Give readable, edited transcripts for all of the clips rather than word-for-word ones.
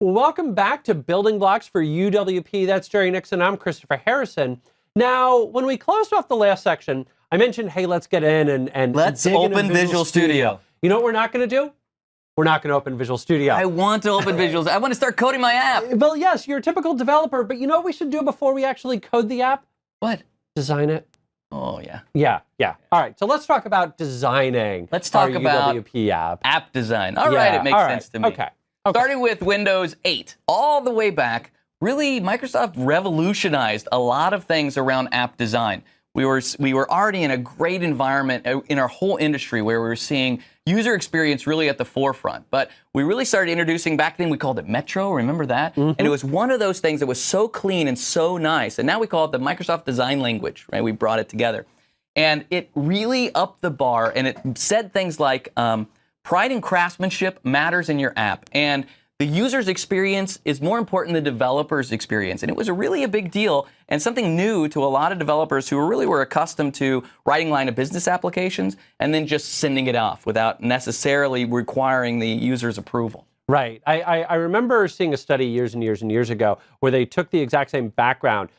Well, welcome back to Building Blocks for UWP. That's Jerry Nixon. I'm Christopher Harrison. Now, when we closed off the last section, I mentioned, hey, let's get in and let's dig open into Visual Studio. You know what we're not going to do? We're not going to open Visual Studio. I want to open Visual. I want to start coding my app. Well, yes, you're a typical developer, but you know what we should do before we actually code the app? What? Design it. Oh, yeah. Yeah. All right, so let's talk about designing. Let's talk about UWP app design. All right, it makes sense to me. Okay. Starting with Windows 8, all the way back, really, Microsoft revolutionized a lot of things around app design. We were already in a great environment in our whole industry where we were seeing user experience really at the forefront. But we really started introducing, back then we called it Metro, remember that? Mm-hmm. And it was one of those things that was so clean and so nice. And now we call it the Microsoft Design Language, right? We brought it together. And it really upped the bar, and it said things like, pride and craftsmanship matters in your app. And the user's experience is more important than the developer's experience. And it was really a big deal and something new to a lot of developers who really were accustomed to writing line of business applications and then just sending it off without necessarily requiring the user's approval. Right. I remember seeing a study years and years and years ago where they took the exact same background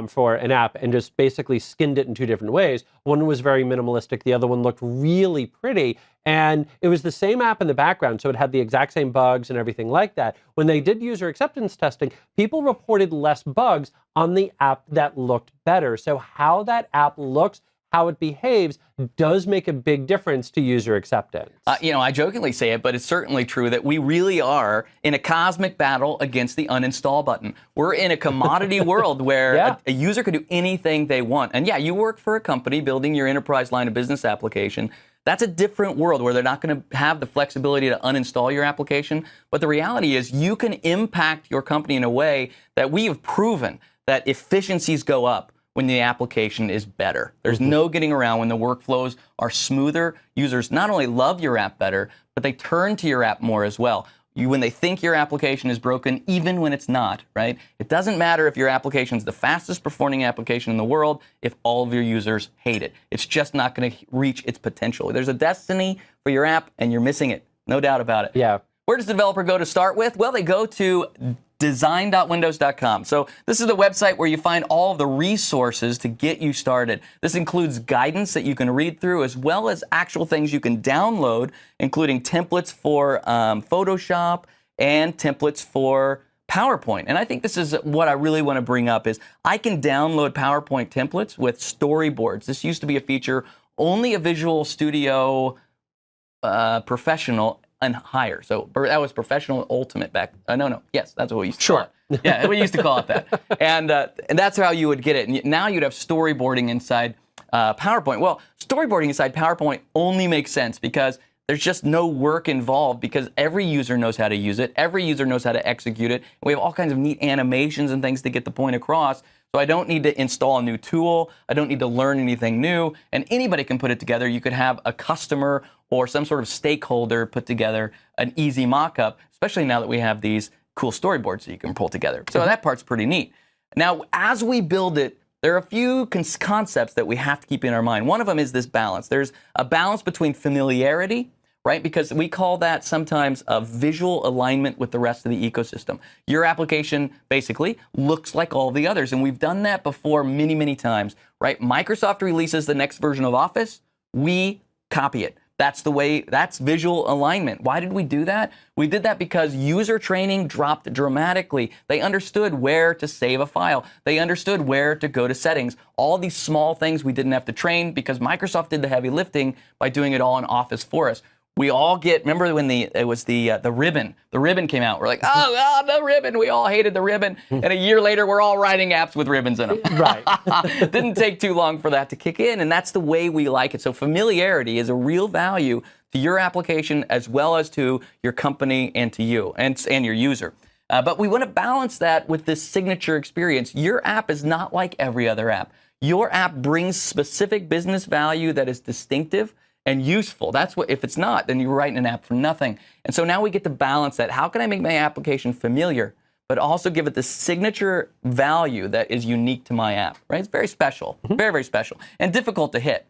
for an app and just basically skinned it in two different ways. One was very minimalistic. The other one looked really pretty. And it was the same app in the background, so it had the exact same bugs and everything like that. When they did user acceptance testing, people reported less bugs on the app that looked better. So how that app looks, how it behaves, does make a big difference to user acceptance. I jokingly say it, but it's certainly true that we really are in a cosmic battle against the uninstall button. We're in a commodity world where a user can do anything they want. And yeah, you work for a company building your enterprise line of business application. That's a different world where they're not going to have the flexibility to uninstall your application. But the reality is you can impact your company in a way that we have proven that efficiencies go up when the application is better. There's no getting around when the workflows are smoother. Users not only love your app better, but they turn to your app more as well. When they think your application is broken, even when it's not, right? It doesn't matter if your application is the fastest performing application in the world if all of your users hate it. It's just not going to reach its potential. There's a destiny for your app, and you're missing it. No doubt about it. Yeah. Where does the developer go to start with? Well, they go to design.windows.com. So this is the website where you find all of the resources to get you started. This includes guidance that you can read through, as well as actual things you can download, including templates for Photoshop and templates for PowerPoint. And I think this is what I really want to bring up is I can download PowerPoint templates with storyboards. This used to be a feature only a Visual Studio Professional and higher. So that was Professional Ultimate back. Yes, that's what we used to call it. Yeah, we used to call it that. And that's how you would get it. And now you'd have storyboarding inside PowerPoint. Well, storyboarding inside PowerPoint only makes sense because there's just no work involved because every user knows how to use it. Every user knows how to execute it. We have all kinds of neat animations and things to get the point across. So I don't need to install a new tool. I don't need to learn anything new. And anybody can put it together. You could have a customer or some sort of stakeholder put together an easy mock-up, especially now that we have these cool storyboards that you can pull together. So that part's pretty neat. Now, as we build it, there are a few concepts that we have to keep in our mind. One of them is this balance. There's a balance between familiarity, right? Because we call that sometimes a visual alignment with the rest of the ecosystem. Your application basically looks like all the others, and we've done that before many, many times, right? Microsoft releases the next version of Office, we copy it. That's visual alignment. Why did we do that? We did that because user training dropped dramatically. They understood where to save a file. They understood where to go to settings. All these small things we didn't have to train because Microsoft did the heavy lifting by doing it all in Office for us. We all remember when it was the ribbon? The ribbon came out. We're like, oh, the ribbon. We all hated the ribbon. And a year later, we're all writing apps with ribbons in them. Right. It didn't take too long for that to kick in, and that's the way we like it. So familiarity is a real value to your application as well as to your company and to you and your user. But we want to balance that with this signature experience. Your app is not like every other app. Your app brings specific business value that is distinctive and useful. That's what, if it's not, then you're writing an app for nothing. And so now we get to balance that. How can I make my application familiar, but also give it the signature value that is unique to my app, right? It's very special, very, very special, and difficult to hit.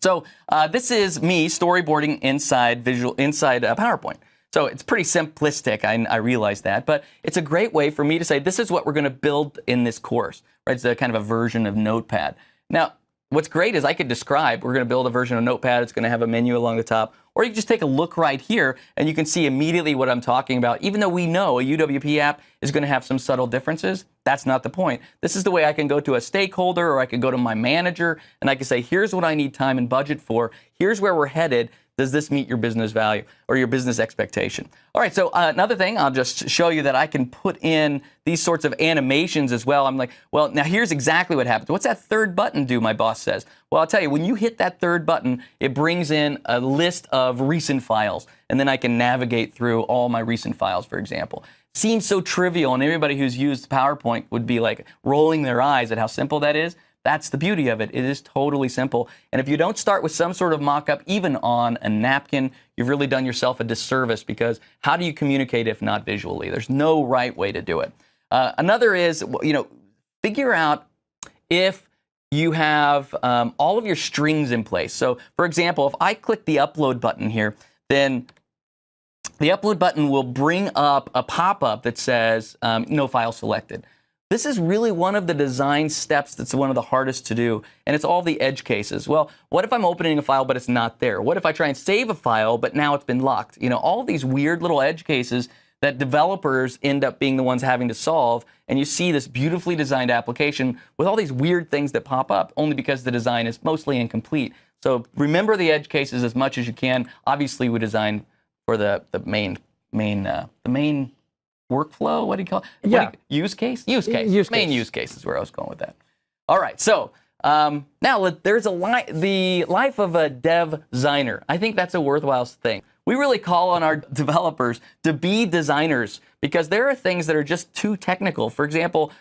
So this is me storyboarding inside PowerPoint. So it's pretty simplistic, I realize that, but it's a great way for me to say, this is what we're going to build in this course, right? It's a kind of a version of Notepad. Now, what's great is I could describe, we're going to build a version of Notepad, it's going to have a menu along the top, or you can just take a look right here and you can see immediately what I'm talking about. Even though we know a UWP app is going to have some subtle differences, that's not the point. This is the way I can go to a stakeholder, or I can go to my manager and I can say, here's what I need time and budget for, here's where we're headed. Does this meet your business value or your business expectation? All right, so another thing, I'll just show you that I can put in these sorts of animations as well. I'm like, well, now here's exactly what happens. What's that third button do, my boss says? Well, I'll tell you, when you hit that third button, it brings in a list of recent files, and then I can navigate through all my recent files, for example. Seems so trivial, and everybody who's used PowerPoint would be like rolling their eyes at how simple that is. That's the beauty of it. It is totally simple. And if you don't start with some sort of mock-up, even on a napkin, you've really done yourself a disservice, because how do you communicate if not visually? There's no right way to do it. Another is, figure out if you have all of your strings in place. So, for example, if I click the upload button here, then the upload button will bring up a pop-up that says no file selected. This is really one of the design steps that's one of the hardest to do, and it's all the edge cases. Well, what if I'm opening a file but it's not there? What if I try and save a file but now it's been locked? All these weird little edge cases that developers end up being the ones having to solve, and you see this beautifully designed application with all these weird things that pop up only because the design is mostly incomplete. So remember the edge cases as much as you can. Obviously, we design for the main workflow, what do you call it? Yeah. Use case? Use case. Main use case is where I was going with that. All right, so now there's the life of a dev-ziner. I think that's a worthwhile thing. We really call on our developers to be designers, because there are things that are just too technical. For example,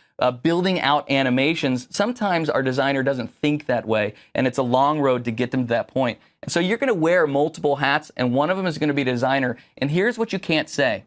building out animations, sometimes our designer doesn't think that way, and it's a long road to get them to that point. And so you're going to wear multiple hats, and one of them is going to be designer. And here's what you can't say.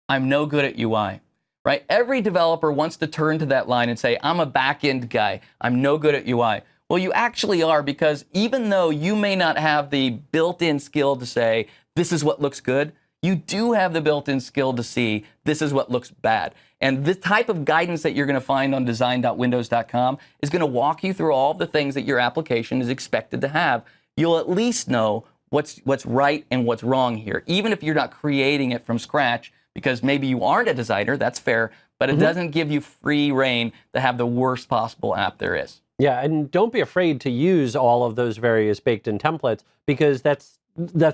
I'm no good at UI, right? Every developer wants to turn to that line and say, I'm a back-end guy. I'm no good at UI. Well, you actually are, because even though you may not have the built-in skill to say, this is what looks good, you do have the built-in skill to see, this is what looks bad. And the type of guidance that you're going to find on design.windows.com is going to walk you through all the things that your application is expected to have. You'll at least know what's right and what's wrong here, even if you're not creating it from scratch, because maybe you aren't a designer, that's fair, but it doesn't give you free reign to have the worst possible app there is. Yeah, and don't be afraid to use all of those various baked-in templates, because that's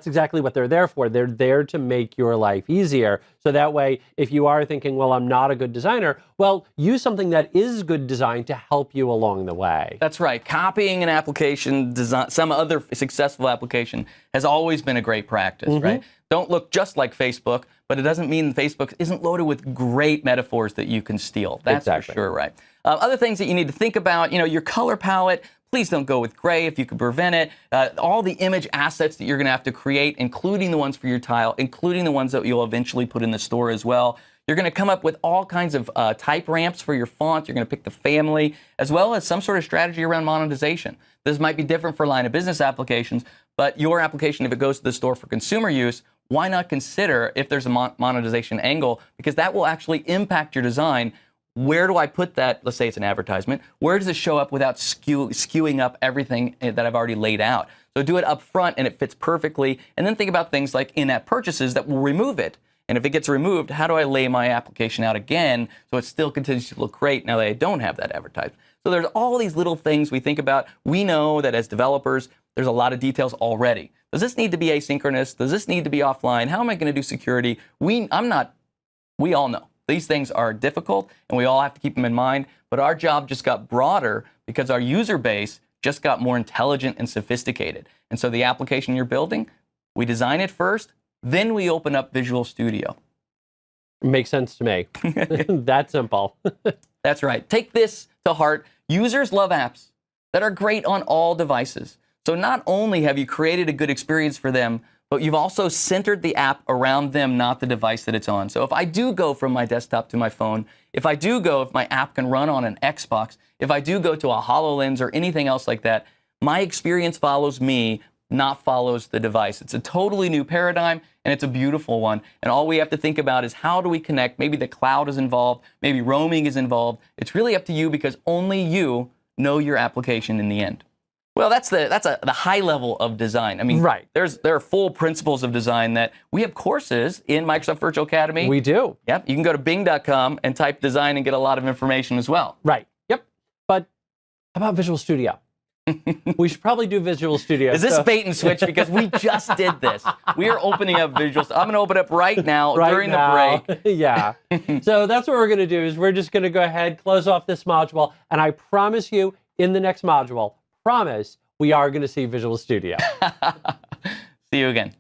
exactly what they're there for. They're there to make your life easier. So that way, if you are thinking, well, I'm not a good designer, well, use something that is good design to help you along the way. That's right. Copying an application, some other successful application, has always been a great practice, right? Don't look just like Facebook, but it doesn't mean Facebook isn't loaded with great metaphors that you can steal. That's for sure, right? Other things that you need to think about, your color palette. Please don't go with gray if you can prevent it. All the image assets that you're going to have to create, including the ones for your tile, including the ones that you'll eventually put in the store as well. You're going to come up with all kinds of type ramps for your font. You're going to pick the family, as well as some sort of strategy around monetization. This might be different for line of business applications, but your application, if it goes to the store for consumer use, why not consider if there's a monetization angle? Because that will actually impact your design. Where do I put that? Let's say it's an advertisement. Where does it show up without skewing up everything that I've already laid out? So do it up front and it fits perfectly. And then think about things like in-app purchases that will remove it. And if it gets removed, how do I lay my application out again so it still continues to look great now that I don't have that advertisement? So there's all these little things we think about. We know that as developers, there's a lot of details already. Does this need to be asynchronous? Does this need to be offline? How am I going to do security? We all know. These things are difficult, and we all have to keep them in mind, but our job just got broader because our user base just got more intelligent and sophisticated. And so the application you're building, we design it first, then we open up Visual Studio. Makes sense to me. That simple. That's right. Take this to heart. Users love apps that are great on all devices. So not only have you created a good experience for them, but you've also centered the app around them, not the device that it's on. So if I do go from my desktop to my phone, if my app can run on an Xbox, if I do go to a HoloLens or anything else like that, my experience follows me not follows the device. It's a totally new paradigm, and it's a beautiful one. And all we have to think about is how do we connect? Maybe the cloud is involved, maybe roaming is involved. It's really up to you because only you know your application in the end. Well, that's the high level of design. I mean, right. There are full principles of design that we have courses in Microsoft Virtual Academy. We do. Yep. You can go to bing.com and type design and get a lot of information as well. Right. Yep. But how about Visual Studio? We should probably do Visual Studio. Is this bait and switch? Because we just did this. We are opening up Visual Studio. I'm going to open up right now during the break. Yeah. So that's what we're going to do is we're just going to go ahead, close off this module, and I promise you in the next module, promise, we are going to see Visual Studio. See you again.